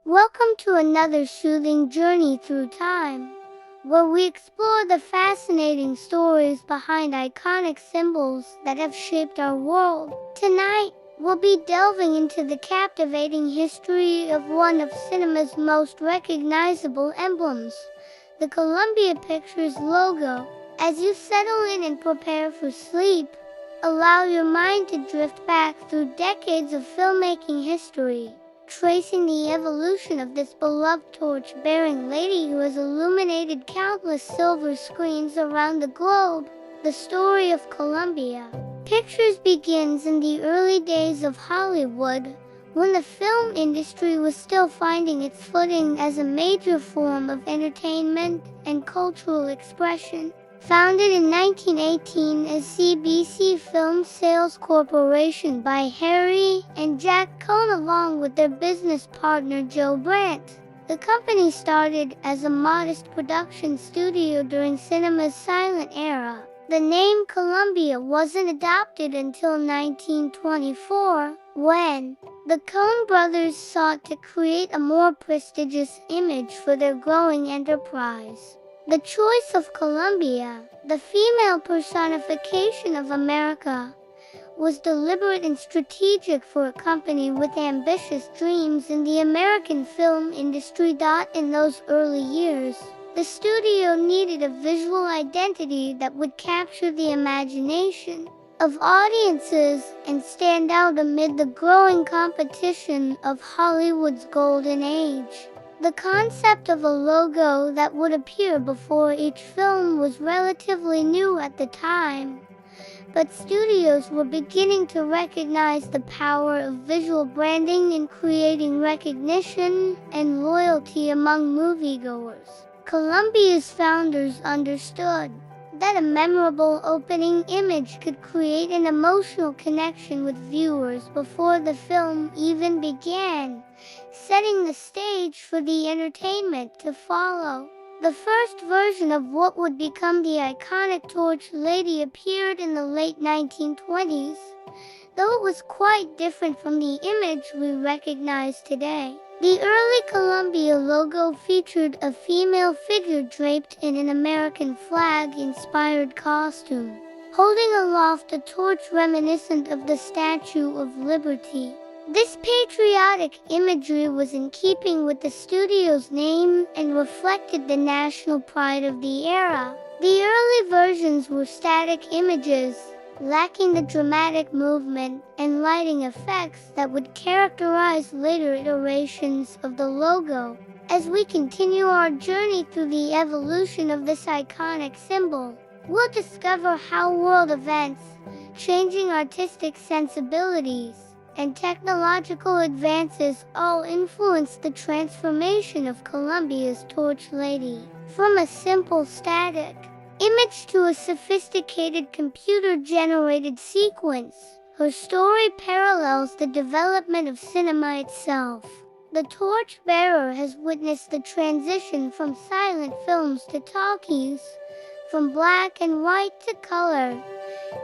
Welcome to another soothing journey through time, where we explore the fascinating stories behind iconic symbols that have shaped our world. Tonight, we'll be delving into the captivating history of one of cinema's most recognizable emblems, the Columbia Pictures logo. As you settle in and prepare for sleep, allow your mind to drift back through decades of filmmaking history, tracing the evolution of this beloved torch-bearing lady who has illuminated countless silver screens around the globe. The story of Columbia Pictures begins in the early days of Hollywood, when the film industry was still finding its footing as a major form of entertainment and cultural expression. Founded in 1918 as CBC Film Sales Corporation by Harry and Jack Cohn along with their business partner Joe Brandt, the company started as a modest production studio during cinema's silent era. The name Columbia wasn't adopted until 1924, when the Coen brothers sought to create a more prestigious image for their growing enterprise. The choice of Columbia, the female personification of America, was deliberate and strategic for a company with ambitious dreams in the American film industry. In those early years, the studio needed a visual identity that would capture the imagination of audiences and stand out amid the growing competition of Hollywood's golden age. The concept of a logo that would appear before each film was relatively new at the time, but studios were beginning to recognize the power of visual branding in creating recognition and loyalty among moviegoers. Columbia's founders understood that a memorable opening image could create an emotional connection with viewers before the film even began, setting the stage for the entertainment to follow. The first version of what would become the iconic Torch Lady appeared in the late 1920s, though it was quite different from the image we recognize today. The early Columbia logo featured a female figure draped in an American flag-inspired costume, holding aloft a torch reminiscent of the Statue of Liberty. This patriotic imagery was in keeping with the studio's name and reflected the national pride of the era. The early versions were static images, lacking the dramatic movement and lighting effects that would characterize later iterations of the logo. As we continue our journey through the evolution of this iconic symbol, we'll discover how world events, changing artistic sensibilities, and technological advances all influenced the transformation of Columbia's Torch Lady. From a simple static image to a sophisticated computer-generated sequence, her story parallels the development of cinema itself. The torch-bearer has witnessed the transition from silent films to talkies, from black and white to color,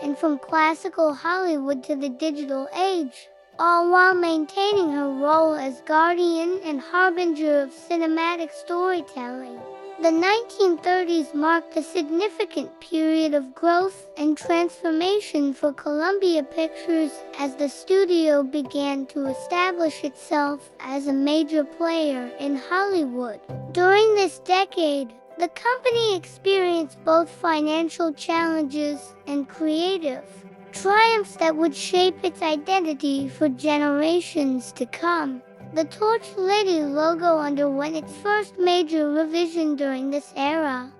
and from classical Hollywood to the digital age, all while maintaining her role as guardian and harbinger of cinematic storytelling. The 1930s marked a significant period of growth and transformation for Columbia Pictures as the studio began to establish itself as a major player in Hollywood. During this decade, the company experienced both financial challenges and creative triumphs that would shape its identity for generations to come. The Torch Lady logo underwent its first major revision during this era,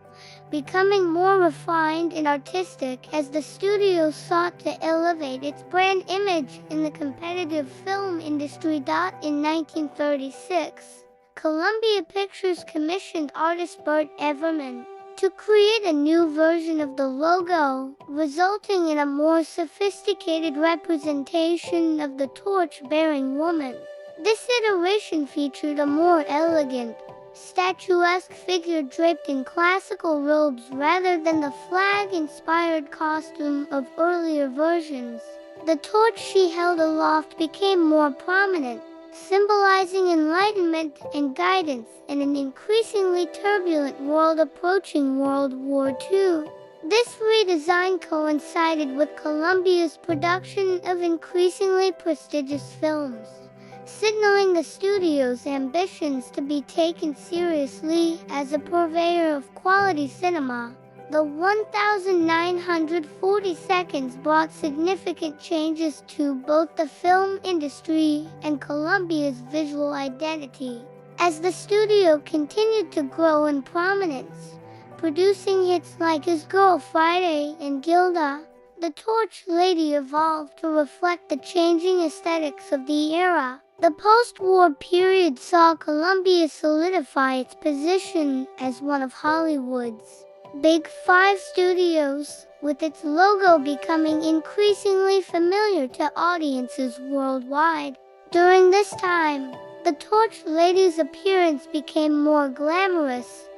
becoming more refined and artistic as the studio sought to elevate its brand image in the competitive film industry. In 1936, Columbia Pictures commissioned artist Bert Everman to create a new version of the logo, resulting in a more sophisticated representation of the torch-bearing woman. This iteration featured a more elegant, statuesque figure draped in classical robes rather than the flag-inspired costume of earlier versions. The torch she held aloft became more prominent, symbolizing enlightenment and guidance in an increasingly turbulent world approaching World War II. This redesign coincided with Columbia's production of increasingly prestigious films, signaling the studio's ambitions to be taken seriously as a purveyor of quality cinema. The 1940 seconds brought significant changes to both the film industry and Columbia's visual identity. As the studio continued to grow in prominence, producing hits like His Girl Friday and Gilda, the Torch Lady evolved to reflect the changing aesthetics of the era. The post-war period saw Columbia solidify its position as one of Hollywood's Big Five studios, with its logo becoming increasingly familiar to audiences worldwide. During this time, the Torch Lady's appearance became more glamorous,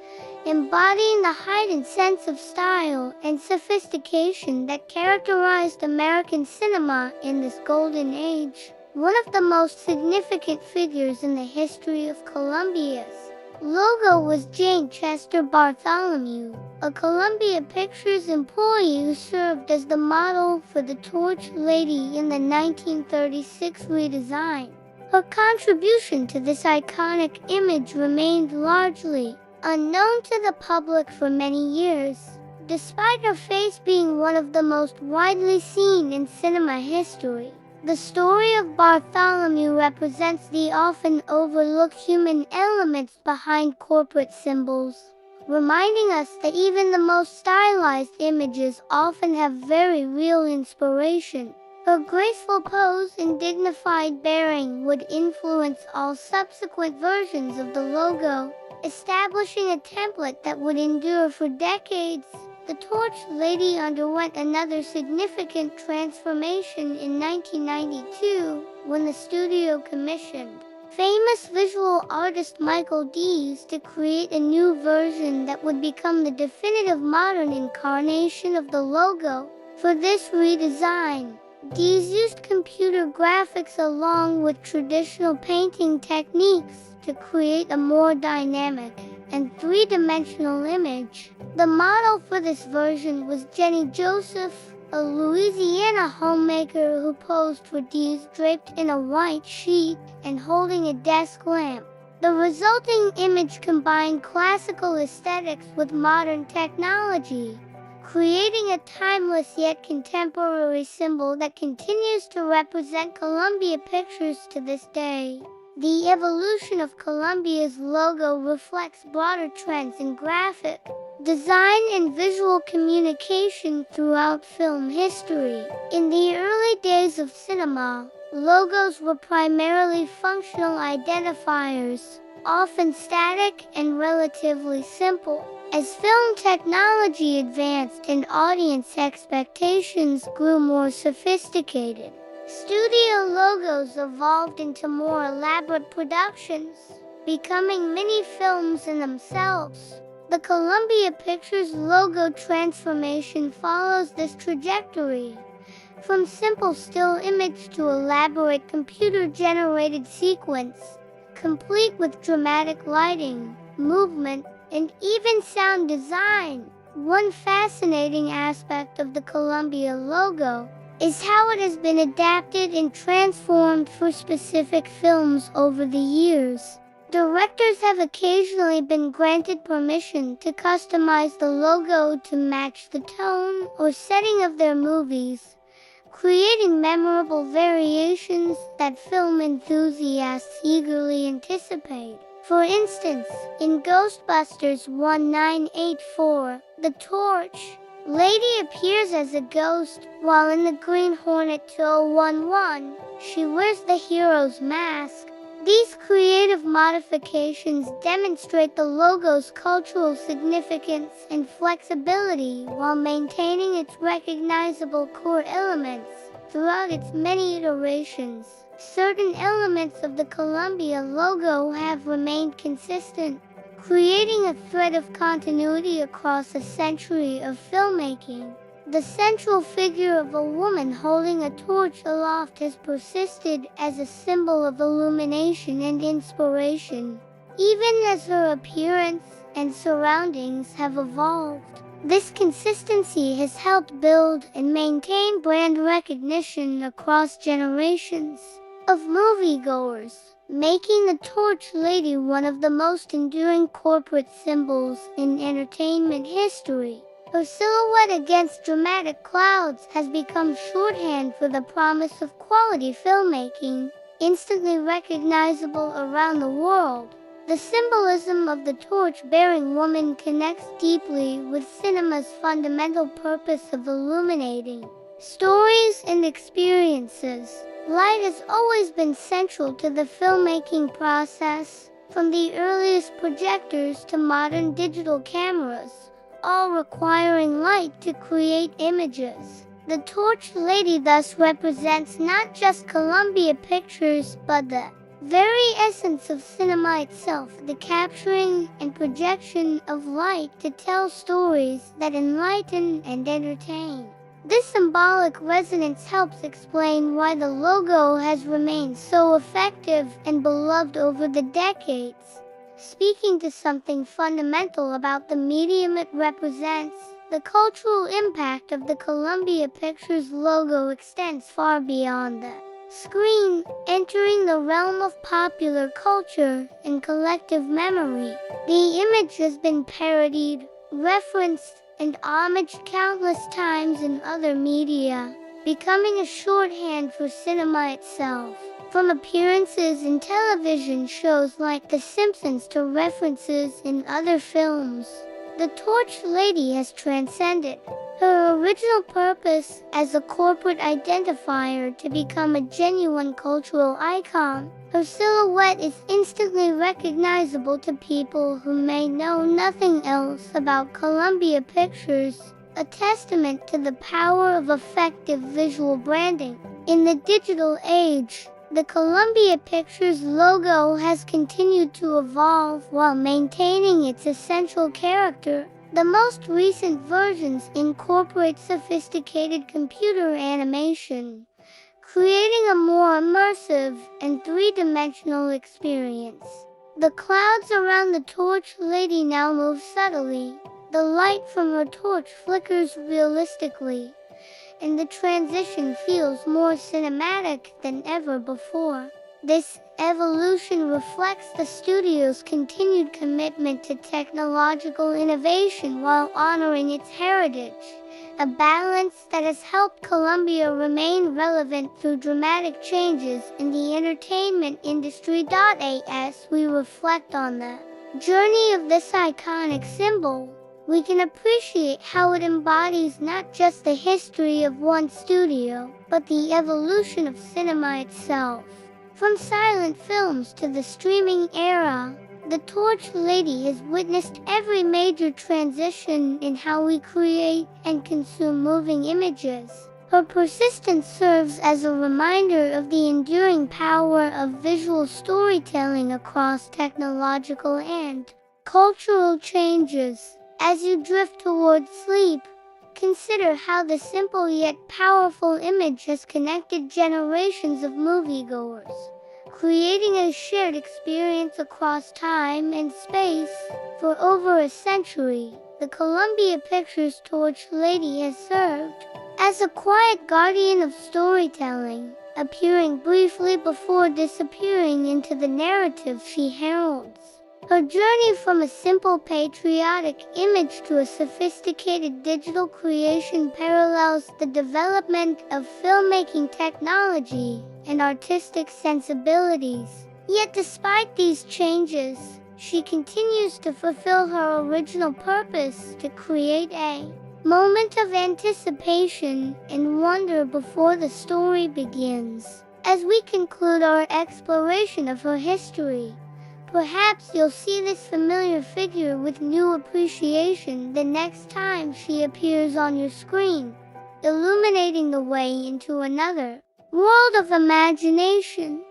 embodying the heightened sense of style and sophistication that characterized American cinema in this golden age. One of the most significant figures in the history of Columbia's logo was Jane Chester Bartholomew, a Columbia Pictures employee who served as the model for the Torch Lady in the 1936 redesign. Her contribution to this iconic image remained largely unknown to the public for many years, despite her face being one of the most widely seen in cinema history. The story of Bartholomew represents the often overlooked human elements behind corporate symbols, reminding us that even the most stylized images often have very real inspiration. Her graceful pose and dignified bearing would influence all subsequent versions of the logo, establishing a template that would endure for decades. The Torch Lady underwent another significant transformation in 1992 when the studio commissioned famous visual artist Michael Dees to create a new version that would become the definitive modern incarnation of the logo. For this redesign, Dees used computer graphics along with traditional painting techniques to create a more dynamic and three-dimensional image. The model for this version was Jenny Joseph, a Louisiana homemaker who posed for Dees draped in a white sheet and holding a desk lamp. The resulting image combined classical aesthetics with modern technology, creating a timeless yet contemporary symbol that continues to represent Columbia Pictures to this day. The evolution of Columbia's logo reflects broader trends in graphic design and visual communication throughout film history. In the early days of cinema, logos were primarily functional identifiers, often static and relatively simple. As film technology advanced and audience expectations grew more sophisticated, studio logos evolved into more elaborate productions, becoming mini-films in themselves. The Columbia Pictures logo transformation follows this trajectory, from simple still image to elaborate computer-generated sequence, complete with dramatic lighting, movement, and even sound design. One fascinating aspect of the Columbia logo is how it has been adapted and transformed for specific films over the years. Directors have occasionally been granted permission to customize the logo to match the tone or setting of their movies, creating memorable variations that film enthusiasts eagerly anticipate. For instance, in Ghostbusters 1984, the Torch Lady appears as a ghost, while in the Green Hornet 2011, she wears the hero's mask. These creative modifications demonstrate the logo's cultural significance and flexibility while maintaining its recognizable core elements. Throughout its many iterations, certain elements of the Columbia logo have remained consistent, creating a thread of continuity across a century of filmmaking. The central figure of a woman holding a torch aloft has persisted as a symbol of illumination and inspiration, even as her appearance and surroundings have evolved. This consistency has helped build and maintain brand recognition across generations of moviegoers, making the Torch Lady one of the most enduring corporate symbols in entertainment history. Her silhouette against dramatic clouds has become shorthand for the promise of quality filmmaking, instantly recognizable around the world. The symbolism of the torch-bearing woman connects deeply with cinema's fundamental purpose of illuminating stories and experiences. Light has always been central to the filmmaking process, from the earliest projectors to modern digital cameras, all requiring light to create images. The Torch Lady thus represents not just Columbia Pictures but the very essence of cinema itself, the capturing and projection of light to tell stories that enlighten and entertain. This symbolic resonance helps explain why the logo has remained so effective and beloved over the decades. Speaking to something fundamental about the medium it represents, the cultural impact of the Columbia Pictures logo extends far beyond the screen, entering the realm of popular culture and collective memory. The image has been parodied, referenced, and homaged countless times in other media, becoming a shorthand for cinema itself. From appearances in television shows like The Simpsons to references in other films, the Torch Lady has transcended her original purpose as a corporate identifier to become a genuine cultural icon. Her silhouette is instantly recognizable to people who may know nothing else about Columbia Pictures, a testament to the power of effective visual branding. In the digital age, the Columbia Pictures logo has continued to evolve while maintaining its essential character. The most recent versions incorporate sophisticated computer animation, creating a more immersive and three-dimensional experience. The clouds around the Torch Lady now move subtly. The light from her torch flickers realistically, and the transition feels more cinematic than ever before. This evolution reflects the studio's continued commitment to technological innovation while honoring its heritage, a balance that has helped Columbia remain relevant through dramatic changes in the entertainment industry. As we reflect on the journey of this iconic symbol, we can appreciate how it embodies not just the history of one studio, but the evolution of cinema itself. From silent films to the streaming era, the Torch Lady has witnessed every major transition in how we create and consume moving images. Her persistence serves as a reminder of the enduring power of visual storytelling across technological and cultural changes. As you drift towards sleep, consider how the simple yet powerful image has connected generations of moviegoers, creating a shared experience across time and space. For over a century, the Columbia Pictures Torch Lady has served as a quiet guardian of storytelling, appearing briefly before disappearing into the narrative she heralds. Her journey from a simple patriotic image to a sophisticated digital creation parallels the development of filmmaking technology and artistic sensibilities. Yet despite these changes, she continues to fulfill her original purpose to create a moment of anticipation and wonder before the story begins. As we conclude our exploration of her history, perhaps you'll see this familiar figure with new appreciation the next time she appears on your screen, illuminating the way into another world of imagination.